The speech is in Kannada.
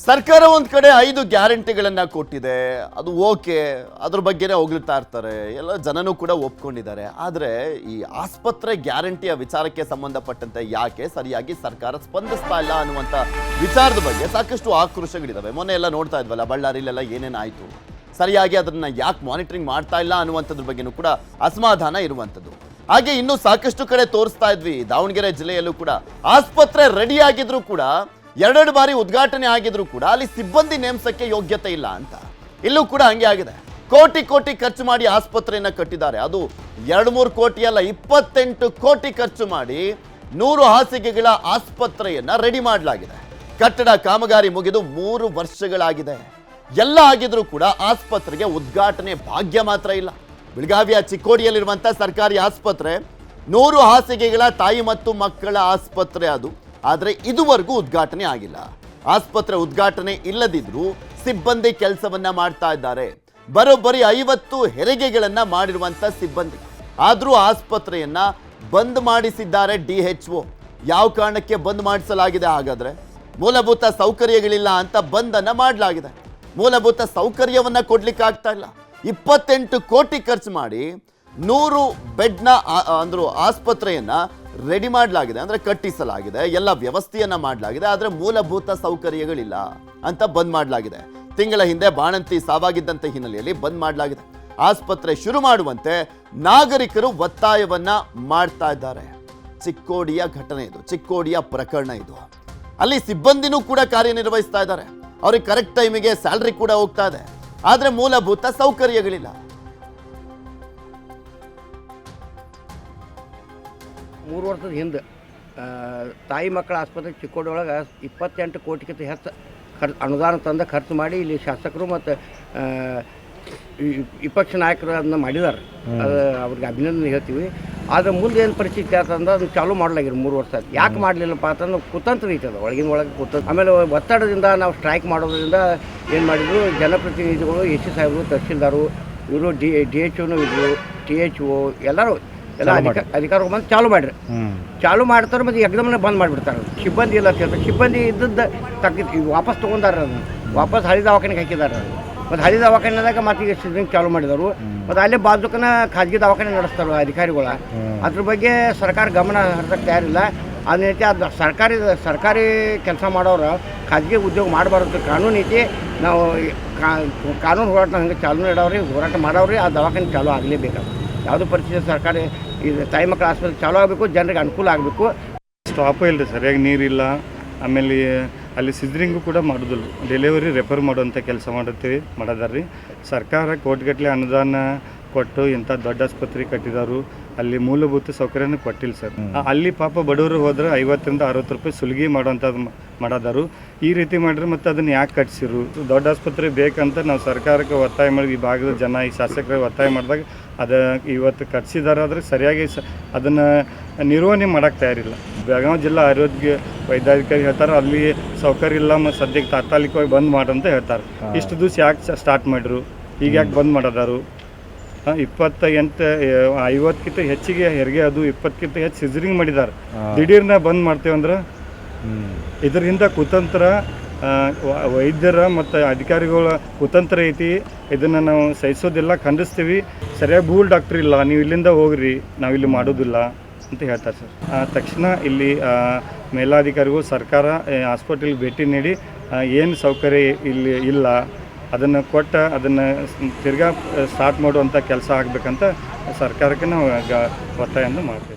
ಸರ್ಕಾರ ಒಂದು ಕಡೆ 5 ಗ್ಯಾರಂಟಿಗಳನ್ನ ಕೊಟ್ಟಿದೆ. ಅದು ಓಕೆ, ಅದ್ರ ಬಗ್ಗೆನೇ ಹೋಗ್ತಾ ಇರ್ತಾರೆ, ಎಲ್ಲ ಜನನೂ ಕೂಡ ಒಪ್ಕೊಂಡಿದ್ದಾರೆ. ಆದರೆ ಈ ಆಸ್ಪತ್ರೆ ಗ್ಯಾರಂಟಿಯ ವಿಚಾರಕ್ಕೆ ಸಂಬಂಧಪಟ್ಟಂತೆ ಯಾಕೆ ಸರಿಯಾಗಿ ಸರ್ಕಾರ ಸ್ಪಂದಿಸ್ತಾ ಇಲ್ಲ ಅನ್ನುವಂಥ ವಿಚಾರದ ಬಗ್ಗೆ ಸಾಕಷ್ಟು ಆಕ್ರೋಶಗಳಿದ್ದಾವೆ. ಮೊನ್ನೆ ಎಲ್ಲ ನೋಡ್ತಾ ಇದ್ವಲ್ಲ, ಬಳ್ಳಾರಿಲೆಲ್ಲ ಏನೇನಾಯಿತು, ಸರಿಯಾಗಿ ಅದನ್ನ ಯಾಕೆ ಮಾನಿಟರಿಂಗ್ ಮಾಡ್ತಾ ಇಲ್ಲ ಅನ್ನುವಂಥದ್ರ ಬಗ್ಗೆನೂ ಕೂಡ ಅಸಮಾಧಾನ ಇರುವಂಥದ್ದು. ಹಾಗೆ ಇನ್ನೂ ಸಾಕಷ್ಟು ಕಡೆ ತೋರಿಸ್ತಾ ಇದ್ವಿ. ದಾವಣಗೆರೆ ಜಿಲ್ಲೆಯಲ್ಲೂ ಕೂಡ ಆಸ್ಪತ್ರೆ ರೆಡಿ ಆಗಿದ್ರು ಕೂಡ 2 ಬಾರಿ ಉದ್ಘಾಟನೆ ಆಗಿದ್ರು ಕೂಡ ಅಲ್ಲಿ ಸಿಬ್ಬಂದಿ ನೇಮಸಕ್ಕೆ ಯೋಗ್ಯತೆ ಇಲ್ಲ ಅಂತ. ಇಲ್ಲೂ ಕೂಡ ಹಂಗೆ ಆಗಿದೆ. ಕೋಟಿ ಕೋಟಿ ಖರ್ಚು ಮಾಡಿ ಆಸ್ಪತ್ರೆಯನ್ನ ಕಟ್ಟಿದ್ದಾರೆ. ಅದು 2-3 ಕೋಟಿ ಅಲ್ಲ, 28 ಕೋಟಿ ಖರ್ಚು ಮಾಡಿ 100 ಹಾಸಿಗೆಗಳ ಆಸ್ಪತ್ರೆಯನ್ನ ರೆಡಿ ಮಾಡಲಾಗಿದೆ. ಕಟ್ಟಡ ಕಾಮಗಾರಿ ಮುಗಿದು 3 ವರ್ಷಗಳಾಗಿದೆ. ಎಲ್ಲ ಆಗಿದ್ರು ಕೂಡ ಆಸ್ಪತ್ರೆಗೆ ಉದ್ಘಾಟನೆ ಭಾಗ್ಯ ಮಾತ್ರ ಇಲ್ಲ. ಬೆಳಗಾವಿಯ ಚಿಕ್ಕೋಡಿಯಲ್ಲಿರುವಂಥ ಸರ್ಕಾರಿ ಆಸ್ಪತ್ರೆ 100 ಹಾಸಿಗೆಗಳ ತಾಯಿ ಮತ್ತು ಮಕ್ಕಳ ಆಸ್ಪತ್ರೆ ಅದು. ಆದರೆ ಇದುವರೆಗೂ ಉದ್ಘಾಟನೆ ಆಗಿಲ್ಲ. ಆಸ್ಪತ್ರೆ ಉದ್ಘಾಟನೆ ಇಲ್ಲದಿದ್ರೂ ಸಿಬ್ಬಂದಿ ಕೆಲಸವನ್ನ ಮಾಡ್ತಾ ಇದ್ದಾರೆ. ಬರೋಬ್ಬರಿ 50 ಹೆರಿಗೆಗಳನ್ನ ಮಾಡಿರುವಂತ ಸಿಬ್ಬಂದಿ. ಆದರೂ ಆಸ್ಪತ್ರೆಯನ್ನ ಬಂದ್ ಮಾಡಿಸಿದ್ದಾರೆ DHO. ಯಾವ ಕಾರಣಕ್ಕೆ ಬಂದ್ ಮಾಡಿಸಲಾಗಿದೆ? ಹಾಗಾದ್ರೆ ಮೂಲಭೂತ ಸೌಕರ್ಯಗಳಿಲ್ಲ ಅಂತ ಬಂದನ್ನ ಮಾಡಲಾಗಿದೆ. ಮೂಲಭೂತ ಸೌಕರ್ಯವನ್ನ ಕೊಡ್ಲಿಕ್ಕೆ ಆಗ್ತಾ ಇಲ್ಲ. 28 ಕೋಟಿ ಖರ್ಚು ಮಾಡಿ 100 ಬೆಡ್ನ ಆಸ್ಪತ್ರೆಯನ್ನ ರೆಡಿ ಮಾಡಲಾಗಿದೆ, ಅಂದರೆ ಕಟ್ಟಿಸಲಾಗಿದೆ, ಎಲ್ಲ ವ್ಯವಸ್ಥೆಯನ್ನ ಮಾಡಲಾಗಿದೆ. ಆದರೆ ಮೂಲಭೂತ ಸೌಕರ್ಯಗಳಿಲ್ಲ ಅಂತ ಬಂದ್ ಮಾಡಲಾಗಿದೆ. ತಿಂಗಳ ಹಿಂದೆ ಬಾಣಂತಿ ಸಾವಾಗಿದ್ದಂಥ ಹಿನ್ನೆಲೆಯಲ್ಲಿ ಬಂದ್ ಮಾಡಲಾಗಿದೆ. ಆಸ್ಪತ್ರೆ ಶುರು ಮಾಡುವಂತೆ ನಾಗರಿಕರು ಒತ್ತಾಯವನ್ನ ಮಾಡ್ತಾ ಇದ್ದಾರೆ. ಚಿಕ್ಕೋಡಿಯ ಘಟನೆ ಇದು, ಚಿಕ್ಕೋಡಿಯ ಪ್ರಕರಣ ಇದು. ಅಲ್ಲಿ ಸಿಬ್ಬಂದಿನೂ ಕೂಡ ಕಾರ್ಯನಿರ್ವಹಿಸ್ತಾ ಇದ್ದಾರೆ. ಅವ್ರಿಗೆ ಕರೆಕ್ಟ್ ಟೈಮಿಗೆ ಸ್ಯಾಲ್ರಿ ಕೂಡ ಹೋಗ್ತಾ ಇದೆ. ಆದರೆ ಮೂಲಭೂತ ಸೌಕರ್ಯಗಳಿಲ್ಲ. 3 ವರ್ಷದ ಹಿಂದೆ ತಾಯಿ ಮಕ್ಕಳ ಆಸ್ಪತ್ರೆ ಚಿಕ್ಕೋಡಿ ಒಳಗೆ 28 ಕೋಟಿಗಿಂತ ಹೆಚ್ಚು ಅನುದಾನ ತಂದು ಖರ್ಚು ಮಾಡಿ ಇಲ್ಲಿ ಶಾಸಕರು ಮತ್ತು ವಿಪಕ್ಷ ನಾಯಕರು ಅದನ್ನ ಮಾಡಿದ್ದಾರೆ. ಅದು ಅವ್ರಿಗೆ ಅಭಿನಂದನೆ ಹೇಳ್ತೀವಿ. ಆದರೆ ಮುಂದೆ ಏನು ಪರಿಸ್ಥಿತಿ ಆಗ್ತಂದ್ರೆ ಅದನ್ನು ಚಾಲೂ ಮಾಡಲಾಗಿರು 3 ವರ್ಷ ಆಯ್ತು. ಯಾಕೆ ಮಾಡಲಿಲ್ಲಪ್ಪ ಅಂತಂದ್ರೆ ಕುತಂತ್ರ ಐತದ, ಒಳಗೆ ಕುತಂತ್ರ. ಆಮೇಲೆ ಒತ್ತಡದಿಂದ ನಾವು ಸ್ಟ್ರೈಕ್ ಮಾಡೋದ್ರಿಂದ ಏನು ಮಾಡಿದ್ರು, ಜನಪ್ರತಿನಿಧಿಗಳು AC ಸಾಹೇಬರು, ತಹಸೀಲ್ದಾರು, ಇವರು DHOನೂ ಇದ್ದರು, THO ಎಲ್ಲರೂ ಎಲ್ಲ ಅಧಿಕಾರಿಗಳು ಬಂದು ಚಾಲು ಮಾಡಿರಿ. ಚಾಲು ಮಾಡ್ತಾರೆ ಮತ್ತು ಎಕ್ದಮ್ನೇ ಬಂದ್ ಮಾಡಿಬಿಡ್ತಾರೆ. ಸಿಬ್ಬಂದಿ ಇಲ್ಲ ಅಂತ ಹೇಳ್ತಾರೆ. ಸಿಬ್ಬಂದಿ ಇದ್ದದ್ದು ವಾಪಸ್ ತೊಗೊಂಡಾರ, ಅದನ್ನು ವಾಪಸ್ ಹಳಿ ದವಾಖಾನೆಗೆ ಹಾಕಿದ್ದಾರೆ. ಮತ್ತು ಹಳಿ ದವಾಖಾನೆದಾಗ ಮತ್ತೆ ಈಗ ಸಿದ್ರಿಂಗ್ ಚಾಲು ಮಾಡಿದರು. ಮತ್ತು ಅಲ್ಲೇ ಬಾಜುಕನ ಖಾಸಗಿ ದವಾಖಾನೆ ನಡೆಸ್ತಾರೆ ಅಧಿಕಾರಿಗಳು. ಅದ್ರ ಬಗ್ಗೆ ಸರ್ಕಾರ ಗಮನ ಹರಿಸಕ್ಕೆ ತಯಾರಿಲ್ಲ. ಅದೇ ರೀತಿ ಅದು ಸರ್ಕಾರಿ ಕೆಲಸ ಮಾಡೋರು ಖಾಸಗಿ ಉದ್ಯೋಗ ಮಾಡಬಾರ್ದು ಕಾನೂನು ಐತಿ. ನಾವು ಕಾನೂನು ಹೋರಾಟ ಹಂಗೆ ಚಾಲೂ ಇಡೋರಿ, ಹೋರಾಟ ಮಾಡೋರಿ. ಆ ದವಾಖಾನೆ ಚಾಲೂ ಆಗಲೇಬೇಕಾದ್ರೆ ಯಾವುದೋ ಪರಿಸ್ಥಿತಿ ಸರ್ಕಾರಿ ಇದು ತಾಯಿ ಮಕ್ಕಳ ಆಸ್ಪತ್ರೆ ಚಾಲೂ ಆಗಬೇಕು, ಜನರಿಗೆ ಅನುಕೂಲ ಆಗಬೇಕು. ಸ್ಟಾಪೇ ಇಲ್ಲ ರೀ, ಸರಿಯಾಗಿ ನೀರಿಲ್ಲ. ಆಮೇಲೆ ಅಲ್ಲಿ ಸಿದ್ರಿಂಗು ಕೂಡ ಮಾಡೋದಿಲ್ಲ, ಡೆಲಿವರಿ ರೆಫರ್ ಮಾಡುವಂಥ ಕೆಲಸ ಮಾಡೋದಾರ ರೀ. ಸರ್ಕಾರ ಕೋಟಿಗಟ್ಟಲೆ ಅನುದಾನ ಕೊಟ್ಟು ಇಂಥ ದೊಡ್ಡ ಆಸ್ಪತ್ರೆ ಕಟ್ಟಿದಾರು. ಅಲ್ಲಿ ಮೂಲಭೂತ ಸೌಕರ್ಯನೂ ಕೊಟ್ಟಿಲ್ಲ ಸರ್. ಅಲ್ಲಿ ಪಾಪ ಬಡವರು ಹೋದ್ರೆ 50ರಿಂದ 60 ರೂಪಾಯಿ ಸುಲಿಗೆ ಮಾಡೋಂಥದ್ದು ಮಾಡೋದಾರು. ಈ ರೀತಿ ಮಾಡಿದ್ರೆ ಮತ್ತು ಅದನ್ನು ಯಾಕೆ ಕಟ್ಸಿರು? ದೊಡ್ಡ ಆಸ್ಪತ್ರೆ ಬೇಕಂತ ನಾವು ಸರ್ಕಾರಕ್ಕೆ ಒತ್ತಾಯ ಮಾಡಿ, ಈ ಭಾಗದ ಜನ ಈ ಶಾಸಕರಿಗೆ ಒತ್ತಾಯ ಮಾಡಿದಾಗ ಅದು ಇವತ್ತು ಕಟ್ಸಿದಾರಾದ್ರೆ ಸರಿಯಾಗಿ ಅದನ್ನು ನಿರ್ವಹಣೆ ಮಾಡೋಕ್ಕೆ ತಯಾರಿಲ್ಲ. ಬೆಳಗಾವಿ ಜಿಲ್ಲಾ ಆರೋಗ್ಯ ವೈದ್ಯಾಧಿಕಾರಿ ಹೇಳ್ತಾರೆ ಅಲ್ಲಿ ಸೌಕರ್ಯ ಇಲ್ಲ, ಮತ್ತು ಸದ್ಯಕ್ಕೆ ತಾತ್ಕಾಲಿಕವಾಗಿ ಬಂದ್ ಮಾಡಂತ ಹೇಳ್ತಾರೆ. ಇಷ್ಟು ದಿವಸ ಯಾಕೆ ಸ್ಟಾರ್ಟ್ ಮಾಡಿದ್ರು, ಈಗ ಯಾಕೆ ಬಂದ್ ಮಾಡೋದಾರು? 50ಕ್ಕಿಂತ ಹೆಚ್ಚಿಗೆ ಹೆರಿಗೆ, ಅದು 20ಕ್ಕಿಂತ ಹೆಚ್ಚು ಸಿಜರಿಂಗ್ ಮಾಡಿದ್ದಾರೆ. ದಿಢೀರ್ನ ಬಂದ್ ಮಾಡ್ತೇವಂದ್ರೆ ಇದರಿಂದ ಕುತಂತ್ರ ವೈದ್ಯರ ಮತ್ತು ಅಧಿಕಾರಿಗಳ ಕುತಂತ್ರ ಐತಿ. ಇದನ್ನು ನಾವು ಸಹಿಸೋದಿಲ್ಲ, ಖಂಡಿಸ್ತೀವಿ. ಸರಿಯಾಗಿ ಭೂಲ್ ಡಾಕ್ಟ್ರ್ ಇಲ್ಲ, ನೀವು ಇಲ್ಲಿಂದ ಹೋಗ್ರಿ, ನಾವು ಇಲ್ಲಿ ಮಾಡೋದಿಲ್ಲ ಅಂತ ಹೇಳ್ತಾರೆ ಸರ್. ತಕ್ಷಣ ಇಲ್ಲಿ ಮೇಲಾಧಿಕಾರಿಗಳು ಸರ್ಕಾರ ಹಾಸ್ಪಿಟಲ್ಗೆ ಭೇಟಿ ನೀಡಿ ಏನು ಸೌಕರ್ಯ ಇಲ್ಲಿ ಇಲ್ಲ ಅದನ್ನು ಕೊಟ್ಟು ಅದನ್ನು ತಿರ್ಗಾ ಸ್ಟಾರ್ಟ್ ಮಾಡುವಂಥ ಕೆಲಸ ಆಗಬೇಕಂತ ಸರ್ಕಾರಕ್ಕೆ ನಾವು ಒತ್ತಾಯವನ್ನು ಮಾಡ್ತೀವಿ.